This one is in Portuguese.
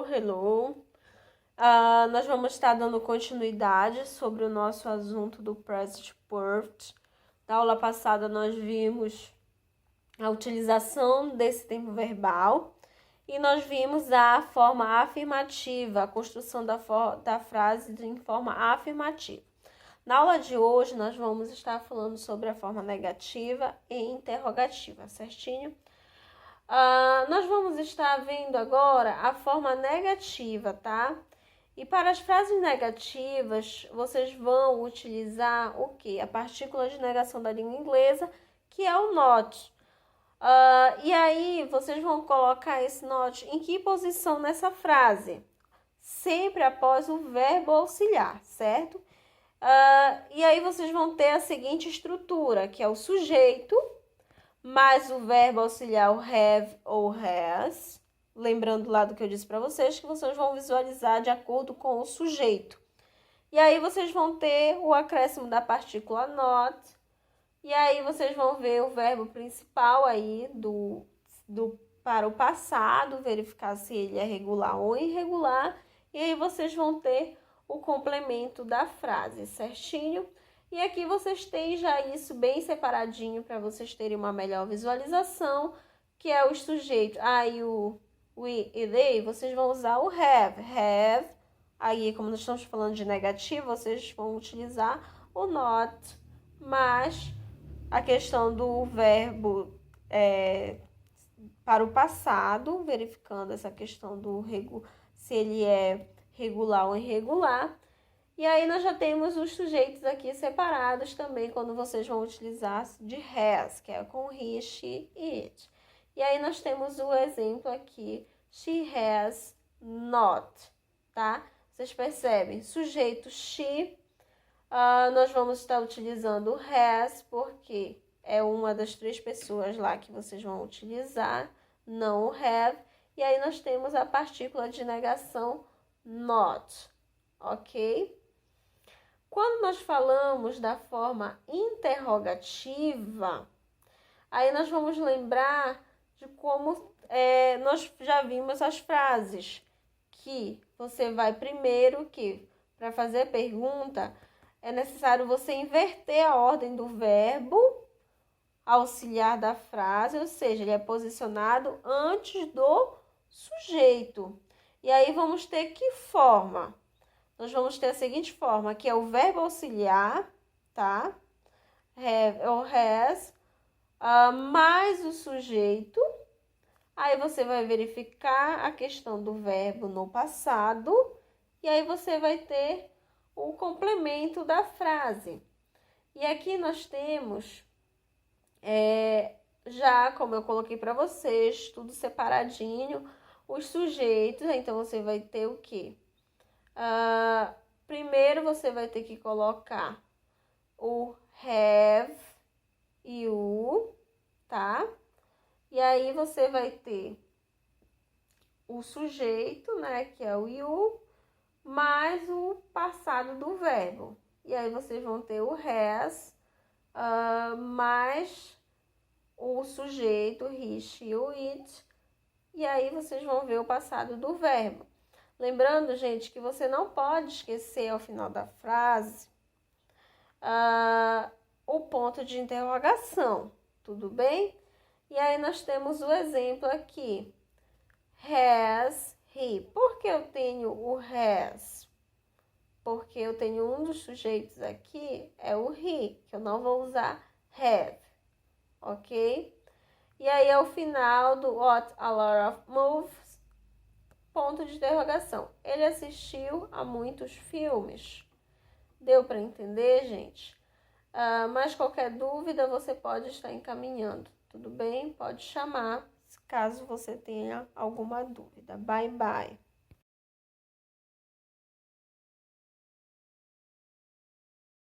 Hello. Nós vamos estar dando continuidade sobre o nosso assunto do Present Perfect. Na aula passada nós vimos a utilização desse tempo verbal e nós vimos a forma afirmativa, a construção da frase em forma afirmativa. Na aula de hoje nós vamos estar falando sobre a forma negativa e interrogativa, certinho? Nós vamos estar vendo agora a forma negativa, tá? E para as frases negativas, vocês vão utilizar o quê? A partícula de negação da língua inglesa, que é o not. E aí, vocês vão colocar esse not em que posição nessa frase? Sempre após o verbo auxiliar, certo? E aí, vocês vão ter a seguinte estrutura, que é o sujeito, mais o verbo auxiliar, o have ou has. Lembrando lá do que eu disse para vocês, que vocês vão visualizar de acordo com o sujeito. E aí, vocês vão ter o acréscimo da partícula not. E aí, vocês vão ver o verbo principal aí para o passado, verificar se ele é regular ou irregular. E aí, vocês vão ter o complemento da frase, certinho? E aqui vocês têm já isso bem separadinho para vocês terem uma melhor visualização, que é os sujeitos. Aí o we e they, vocês vão usar o have. Have, aí como nós estamos falando de negativo, vocês vão utilizar o not. Mas a questão do verbo para o passado, verificando essa questão se ele é regular ou irregular. E aí nós já temos os sujeitos aqui separados também, quando vocês vão utilizar de has, que é com he, she, it. E aí nós temos o exemplo aqui, she has not, tá? Vocês percebem? Sujeito she, nós vamos estar utilizando o has, porque é uma das três pessoas lá que vocês vão utilizar, não o have. E aí nós temos a partícula de negação not, ok? Quando nós falamos da forma interrogativa, aí nós vamos lembrar de como nós já vimos as frases, que você vai primeiro, que para fazer a pergunta, é necessário você inverter a ordem do verbo auxiliar da frase, ou seja, ele é posicionado antes do sujeito. E aí vamos ter que forma? Nós vamos ter a seguinte forma, que é o verbo auxiliar, tá? Have ou has, mais o sujeito. Aí você vai verificar a questão do verbo no passado. E aí você vai ter o complemento da frase. E aqui nós temos, já como eu coloquei para vocês, tudo separadinho, os sujeitos. Então você vai ter o quê? Primeiro você vai ter que colocar o have e o, tá? E aí você vai ter o sujeito, né, que é o you, mais o passado do verbo. E aí vocês vão ter o has, mais o sujeito, he, she, o it. E aí vocês vão ver o passado do verbo. Lembrando, gente, que você não pode esquecer ao final da frase o ponto de interrogação, tudo bem? E aí nós temos o exemplo aqui, has he. Por que eu tenho o has? Porque eu tenho um dos sujeitos aqui, é o he, que eu não vou usar have, ok? E aí ao final do what a lot of moves, ponto de interrogação. Ele assistiu a muitos filmes. Deu para entender, gente? Mas qualquer dúvida você pode estar encaminhando. Tudo bem? Pode chamar, caso você tenha alguma dúvida. Bye, bye.